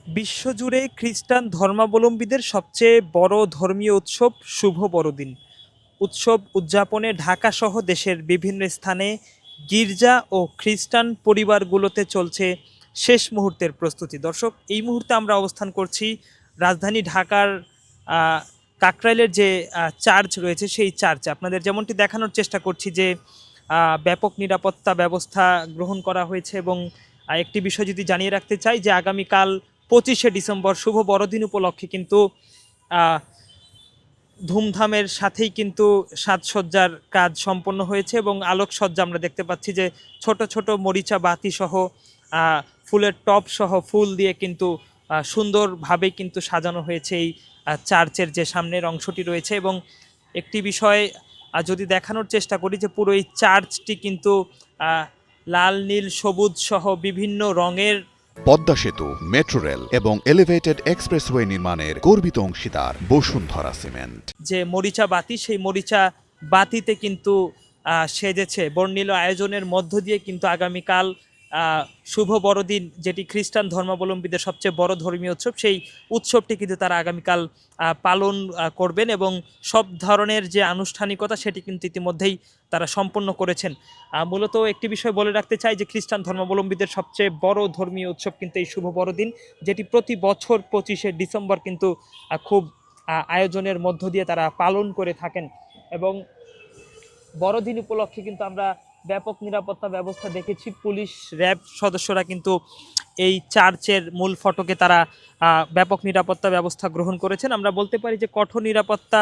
বিশ্বজুড়ে খ্রিস্টান ধর্মাবলম্বীদের সবচেয়ে বড় ধর্মীয় উৎসব শুভ বড়দিন। উৎসব উদযাপনে ঢাকাসহ দেশের বিভিন্ন স্থানে গির্জা ও খ্রিস্টান পরিবারগুলোতে চলছে শেষ মুহূর্তের প্রস্তুতি। দর্শক, এই মুহূর্তে আমরা অবস্থান করছি রাজধানী ঢাকার কাকরাইলের যে চার্চ রয়েছে সেই চার্চে। আপনাদের যেমনটি দেখানোর চেষ্টা করছি যে ব্যাপক নিরাপত্তা ব্যবস্থা গ্রহণ করা হয়েছে। এবং একটি বিষয় যদি জানিয়ে রাখতে চাই যে আগামীকাল 25শে ডিসেম্বর শুভ বড়দিন উপলক্ষে কিন্তু ধুমধামের সাথেই কিন্তু সাজসজ্জার কাজ সম্পন্ন হয়েছে এবং আলোকসজ্জা আমরা দেখতে পাচ্ছি যে ছোট ছোট মরিচা বাতি সহ ফুলের টব সহ ফুল দিয়ে কিন্তু সুন্দরভাবে কিন্তু সাজানো হয়েছে এই চার্চের যে সামনের অংশটি রয়েছে। এবং একটি বিষয় যদি দেখানোর চেষ্টা করি যে পুরো এই চার্চটি কিন্তু লাল নীল সবুজ সহ বিভিন্ন রঙের পদ্মা সেতু, মেট্রো রেল এবং এলিভেটেড এক্সপ্রেসওয়ে নির্মাণের গর্বিত অংশীদার বসুন্ধরা সিমেন্ট। যে মরিচা বাতি, সেই মরিচা বাতিতে কিন্তু সেজেছে। বর্ণিল আয়োজনের মধ্য দিয়ে কিন্তু আগামীকাল শুভ বড়দিন, যেটি খ্রিস্টান ধর্মাবলম্বীদের সবচেয়ে বড় ধর্মীয় উৎসব, সেই উৎসবটি কিন্তু তারা আগামীকাল পালন করবেন এবং সব ধরনের যে আনুষ্ঠানিকতা সেটি কিন্তু ইতিমধ্যেই তারা সম্পন্ন করেছেন। মূলত একটি বিষয় বলে রাখতে চাই যে খ্রিস্টান ধর্মাবলম্বীদের সবচেয়ে বড় ধর্মীয় উৎসব কিন্তু এই শুভ বড়দিন, যেটি প্রতি বছর 25শে ডিসেম্বর কিন্তু খুব আয়োজনের মধ্য দিয়ে তারা পালন করে থাকেন। এবং বড়দিন উপলক্ষে কিন্তু আমরা ব্যাপক নিরাপত্তা ব্যবস্থা দেখেছি। পুলিশ, র্যাব সদস্যরা কিন্তু এই চার্চের মূল ফটকে তারা ব্যাপক নিরাপত্তা ব্যবস্থা গ্রহণ করেছেন। আমরা বলতে পারি যে কঠোর নিরাপত্তা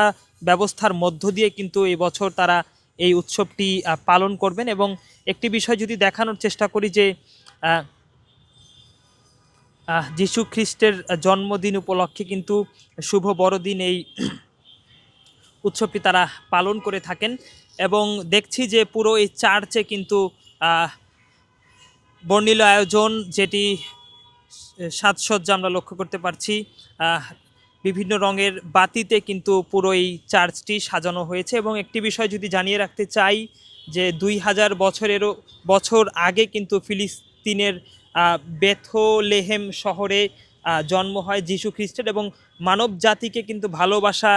ব্যবস্থার মধ্য দিয়ে কিন্তু এই বছর তারা এই উৎসবটি পালন করবেন। এবং একটি বিষয় যদি দেখানোর চেষ্টা করি যে যীশু খ্রিস্টের জন্মদিন উপলক্ষে কিন্তু শুভ বড়দিন এই উৎসবটি তারা পালন করে থাকেন। এবং দেখছি যে পুরো এই চার্চে কিন্তু বর্ণিল আয়োজন, যেটি সাজসজ্জা আমরা লক্ষ্য করতে পারছি। বিভিন্ন রঙের বাতিতে কিন্তু পুরো এই চার্চটি সাজানো হয়েছে। এবং একটি বিষয় যদি জানিয়ে রাখতে চাই যে 2000 বছর আগে কিন্তু ফিলিস্তিনের বেথলেহেম শহরে জন্ম হয় যীশু খ্রিস্টের। এবং মানব জাতিকে কিন্তু ভালোবাসা,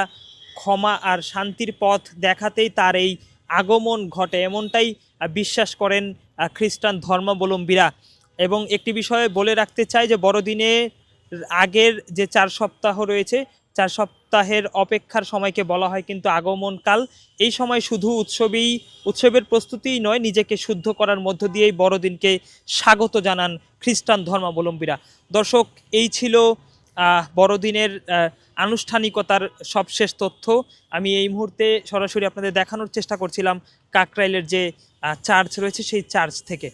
ক্ষমা আর শান্তির পথ দেখাতেই তার এই আগমন ঘটে, এমনটাই বিশ্বাস করেন খ্রিস্টান ধর্মাবলম্বীরা। এবং একটি বিষয়ে বলে রাখতে চাই যে বড়দিনে আগের যে 4 সপ্তাহ রয়েছে, 4 সপ্তাহের অপেক্ষার সময়কে বলা হয় কিন্তু আগমনকাল। এই সময় শুধু উৎসবের প্রস্তুতিই নয়, নিজেকে শুদ্ধ করার মধ্য দিয়েই বড়দিনকে স্বাগত জানান খ্রিস্টান ধর্মাবলম্বীরা। দর্শক, এই ছিল বড়দিনের আনুষ্ঠানিকতার সবশেষ তথ্য। আমি এই মুহূর্তে সরাসরি আপনাদের দেখানোর চেষ্টা করছিলাম কাকরাইলের যে চার্চ রয়েছে সেই চার্চ থেকে।